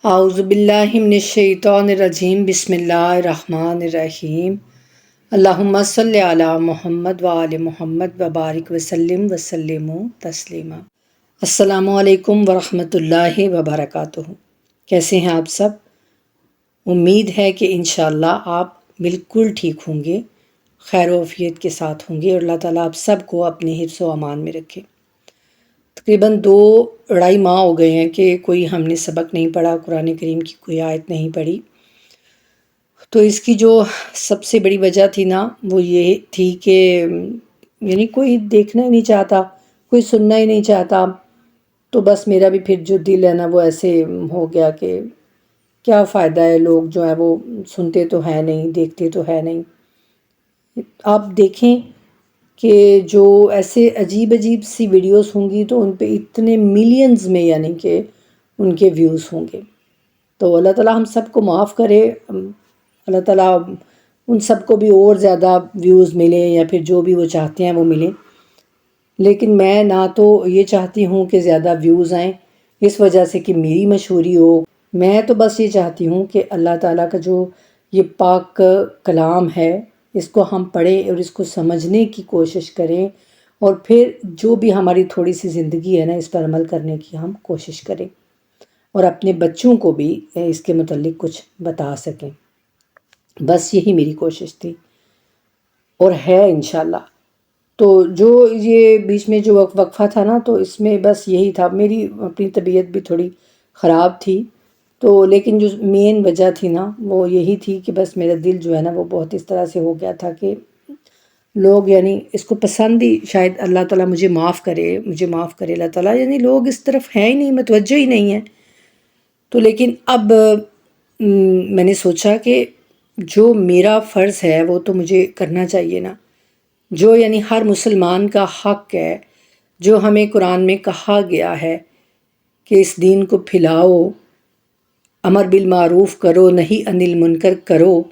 اعوذ باللہ من الشیطان الرجیم بسم اللہ الرحمن الرحیم اللہم صلی علی محمد وآل محمد وبارک وسلم تسلیما۔ السلام علیکم ورحمۃ اللہ وبرکاتہ۔ کیسے ہیں آپ سب؟ امید ہے کہ انشاءاللہ آپ بالکل ٹھیک ہوں گے، خیر و عافیت کے ساتھ ہوں گے، اور اللہ تعالیٰ آپ سب کو اپنے حفظ و امان میں رکھے۔ تقریباً 2-2.5 ماہ ہو گئے ہیں کہ کوئی ہم نے سبق نہیں پڑھا، قرآن کریم کی کوئی آیت نہیں پڑھی۔ تو اس کی جو سب سے بڑی وجہ تھی نا، وہ یہ تھی کہ کوئی دیکھنا ہی نہیں چاہتا، کوئی سننا ہی نہیں چاہتا۔ تو بس میرا بھی پھر جو دل ہے نا وہ ایسے ہو گیا کہ کیا فائدہ ہے، لوگ جو ہے وہ سنتے تو ہے نہیں، دیکھتے تو ہے نہیں۔ آپ دیکھیں کہ جو ایسے عجیب عجیب سی ویڈیوز ہوں گی تو ان پہ اتنے ملینز میں کہ ان کے ویوز ہوں گے۔ تو اللہ تعالیٰ ہم سب کو معاف کرے، اللہ تعالیٰ ان سب کو بھی اور زیادہ ویوز ملیں یا پھر جو بھی وہ چاہتے ہیں وہ ملیں۔ لیکن میں نہ تو یہ چاہتی ہوں کہ زیادہ ویوز آئیں اس وجہ سے کہ میری مشہوری ہو، میں تو بس یہ چاہتی ہوں کہ اللہ تعالیٰ کا جو یہ پاک کلام ہے اس کو ہم پڑھیں اور اس کو سمجھنے کی کوشش کریں، اور پھر جو بھی ہماری تھوڑی سی زندگی ہے نا اس پر عمل کرنے کی ہم کوشش کریں، اور اپنے بچوں کو بھی اس کے متعلق کچھ بتا سکیں۔ بس یہی میری کوشش تھی اور ہے انشاءاللہ۔ تو جو یہ بیچ میں جو وقفہ تھا نا، تو اس میں بس یہی تھا، میری اپنی طبیعت بھی تھوڑی خراب تھی، تو لیکن جو مین وجہ تھی نا وہ یہی تھی کہ بس میرا دل جو ہے نا وہ بہت اس طرح سے ہو گیا تھا کہ لوگ اس کو پسند ہی، شاید اللہ تعالیٰ مجھے معاف کرے اللہ تعالیٰ، لوگ اس طرف ہیں ہی نہیں، متوجہ ہی نہیں ہیں۔ تو لیکن اب میں نے سوچا کہ جو میرا فرض ہے وہ تو مجھے کرنا چاہیے نا، جو ہر مسلمان کا حق ہے، جو ہمیں قرآن میں کہا گیا ہے کہ اس دین کو پھیلاؤ، امر بالمعروف کرو، نہی عن المنکر کرو،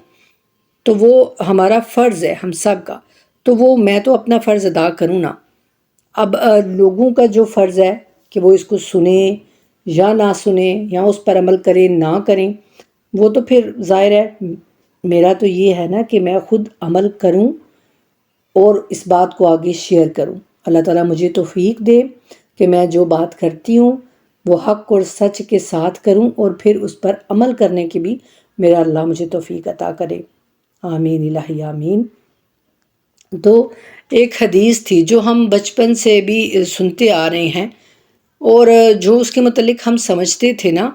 تو وہ ہمارا فرض ہے ہم سب کا۔ تو وہ میں تو اپنا فرض ادا کروں نا۔ اب لوگوں کا جو فرض ہے کہ وہ اس کو سنیں یا نہ سنیں، یا اس پر عمل کریں نہ کریں، وہ تو پھر ظاہر ہے۔ میرا تو یہ ہے نا کہ میں خود عمل کروں اور اس بات کو آگے شیئر کروں۔ اللہ تعالیٰ مجھے توفیق دے کہ میں جو بات کرتی ہوں وہ حق اور سچ کے ساتھ کروں، اور پھر اس پر عمل کرنے کی بھی میرا اللہ مجھے توفیق عطا کرے۔ آمین الہی آمین۔ تو ایک حدیث تھی جو ہم بچپن سے بھی سنتے آ رہے ہیں، اور جو اس کے متعلق ہم سمجھتے تھے نا،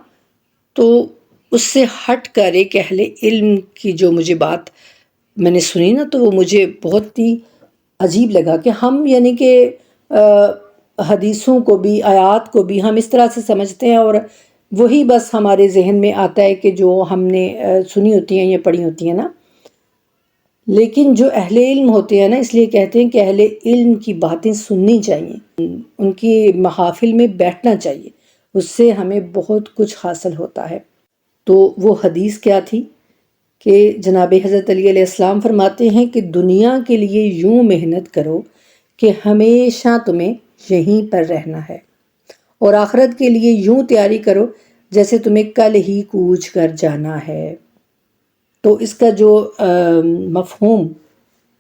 تو اس سے ہٹ کر ایک اہل علم کی جو مجھے بات میں نے سنی نا، تو وہ مجھے بہت ہی عجیب لگا کہ ہم کہ حدیثوں کو بھی، آیات کو بھی ہم اس طرح سے سمجھتے ہیں، اور وہی بس ہمارے ذہن میں آتا ہے کہ جو ہم نے سنی ہوتی ہیں یا پڑھی ہوتی ہیں نا۔ لیکن جو اہل علم ہوتے ہیں نا، اس لیے کہتے ہیں کہ اہل علم کی باتیں سننی چاہیے، ان کی محافل میں بیٹھنا چاہیے، اس سے ہمیں بہت کچھ حاصل ہوتا ہے۔ تو وہ حدیث کیا تھی کہ جناب حضرت علی علیہ السلام فرماتے ہیں کہ دنیا کے لیے یوں محنت کرو کہ ہمیشہ تمہیں یہیں پر رہنا ہے، اور آخرت کے لیے یوں تیاری کرو جیسے تمہیں کل ہی کوچ کر جانا ہے۔ تو اس کا جو مفہوم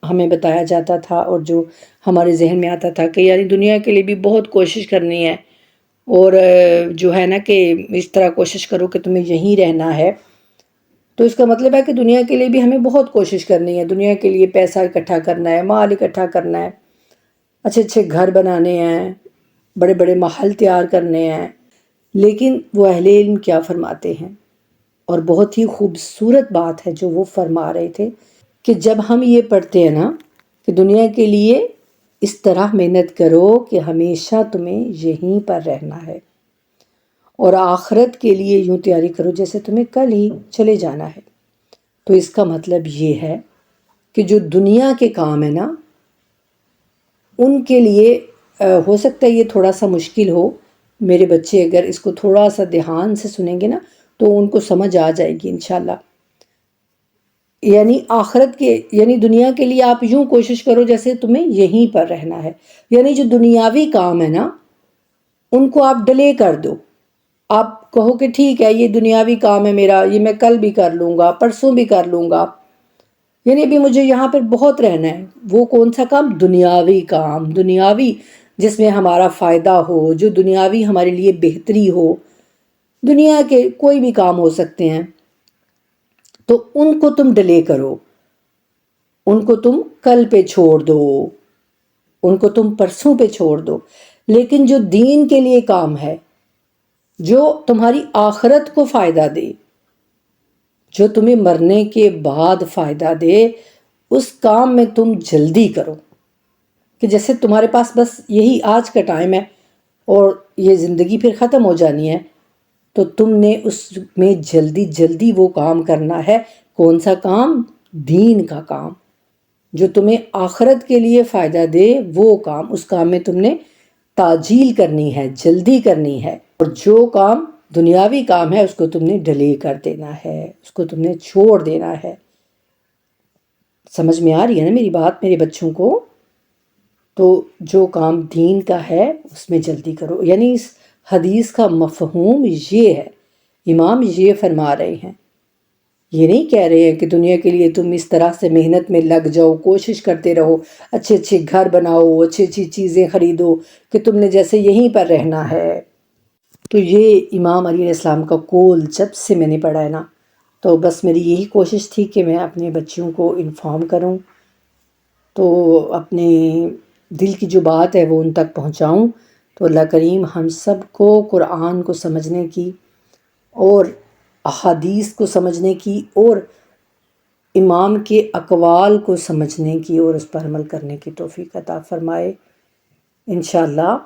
ہمیں بتایا جاتا تھا، اور جو ہمارے ذہن میں آتا تھا کہ دنیا کے لیے بھی بہت کوشش کرنی ہے، اور جو ہے نا کہ اس طرح کوشش کرو کہ تمہیں یہیں رہنا ہے۔ تو اس کا مطلب ہے کہ دنیا کے لیے بھی ہمیں بہت کوشش کرنی ہے، دنیا کے لیے پیسہ اکٹھا کرنا ہے، مال اکٹھا کرنا ہے، اچھے اچھے گھر بنانے ہیں، بڑے بڑے محل تیار کرنے ہیں۔ لیکن وہ اہل علم کیا فرماتے ہیں، اور بہت ہی خوبصورت بات ہے جو وہ فرما رہے تھے کہ جب ہم یہ پڑھتے ہیں نا کہ دنیا کے لیے اس طرح محنت کرو کہ ہمیشہ تمہیں یہیں پر رہنا ہے، اور آخرت کے لیے یوں تیاری کرو جیسے تمہیں کل ہی چلے جانا ہے۔ تو اس کا مطلب یہ ہے کہ جو دنیا کے کام ہے نا، ان کے لیے ہو سکتا ہے یہ تھوڑا سا مشکل ہو۔ میرے بچے اگر اس کو تھوڑا سا دھیان سے سنیں گے نا تو ان کو سمجھ آ جائے گی انشاءاللہ۔ آخرت کے دنیا کے لیے آپ یوں کوشش کرو جیسے تمہیں یہیں پر رہنا ہے، جو دنیاوی کام ہے نا ان کو آپ ڈیلے کر دو، آپ کہو کہ ٹھیک ہے یہ دنیاوی کام ہے میرا، یہ میں کل بھی کر لوں گا، پرسوں بھی کر لوں گا، یعنی ابھی مجھے یہاں پر بہت رہنا ہے۔ وہ کون سا کام؟ دنیاوی کام، دنیاوی جس میں ہمارا فائدہ ہو، جو دنیاوی ہمارے لیے بہتری ہو۔ دنیا کے کوئی بھی کام ہو سکتے ہیں، تو ان کو تم ڈیلے کرو، ان کو تم کل پہ چھوڑ دو، ان کو تم پرسوں پہ چھوڑ دو۔ لیکن جو دین کے لیے کام ہے، جو تمہاری آخرت کو فائدہ دے، جو تمہیں مرنے کے بعد فائدہ دے، اس کام میں تم جلدی کرو۔ کہ جیسے تمہارے پاس بس یہی آج کا ٹائم ہے اور یہ زندگی پھر ختم ہو جانی ہے، تو تم نے اس میں جلدی جلدی وہ کام کرنا ہے۔ کون سا کام؟ دین کا کام، جو تمہیں آخرت کے لیے فائدہ دے، وہ کام، اس کام میں تم نے تعجیل کرنی ہے، جلدی کرنی ہے۔ اور جو کام دنیاوی کام ہے اس کو تم نے ڈیلے کر دینا ہے، اس کو تم نے چھوڑ دینا ہے۔ سمجھ میں آ رہی ہے نا میری بات میرے بچوں کو؟ تو جو کام دین کا ہے اس میں جلدی کرو۔ یعنی اس حدیث کا مفہوم یہ ہے، امام یہ فرما رہے ہیں، یہ نہیں کہہ رہے ہیں کہ دنیا کے لیے تم اس طرح سے محنت میں لگ جاؤ، کوشش کرتے رہو، اچھے اچھے گھر بناؤ، اچھی اچھی چیزیں خریدو، کہ تم نے جیسے یہیں پر رہنا ہے۔ تو یہ امام علیہ السلام کا قول جب سے میں نے پڑھا ہے نا، تو بس میری یہی کوشش تھی کہ میں اپنے بچوں کو انفارم کروں، تو اپنے دل کی جو بات ہے وہ ان تک پہنچاؤں۔ تو اللہ کریم ہم سب کو قرآن کو سمجھنے کی اور احادیث کو سمجھنے کی اور امام کے اقوال کو سمجھنے کی اور اس پر عمل کرنے کی توفیق عطا فرمائے۔ انشاءاللہ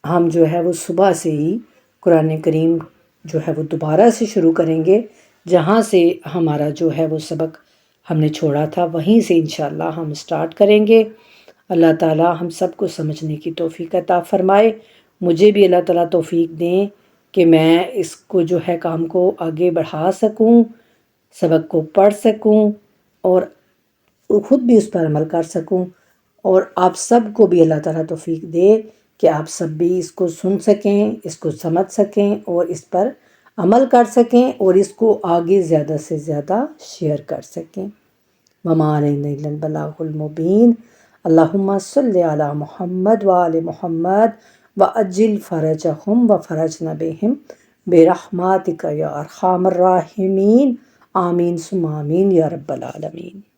ہم جو ہے وہ صبح سے ہی قرآن کریم جو ہے وہ دوبارہ سے شروع کریں گے، جہاں سے ہمارا جو ہے وہ سبق ہم نے چھوڑا تھا وہیں سے انشاءاللہ ہم سٹارٹ کریں گے۔ اللہ تعالیٰ ہم سب کو سمجھنے کی توفیق عطا فرمائے۔ مجھے بھی اللہ تعالیٰ توفیق دیں کہ میں اس کو جو ہے کام کو آگے بڑھا سکوں، سبق کو پڑھ سکوں اور خود بھی اس پر عمل کر سکوں، اور آپ سب کو بھی اللہ تعالیٰ توفیق دے کہ آپ سب بھی اس کو سن سکیں، اس کو سمجھ سکیں اور اس پر عمل کر سکیں اور اس کو آگے زیادہ سے زیادہ شیئر کر سکیں۔ وَمَا عَلَيْنَا إِلَّا الْبَلَاغُ الْمُبِينُ۔ اللہم صلی علی محمد وآل محمد وعجل فرجہم وفرجنا بہم برحمتک یا ارحم الراحمین، آمین ثم آمین یا رب العالمین۔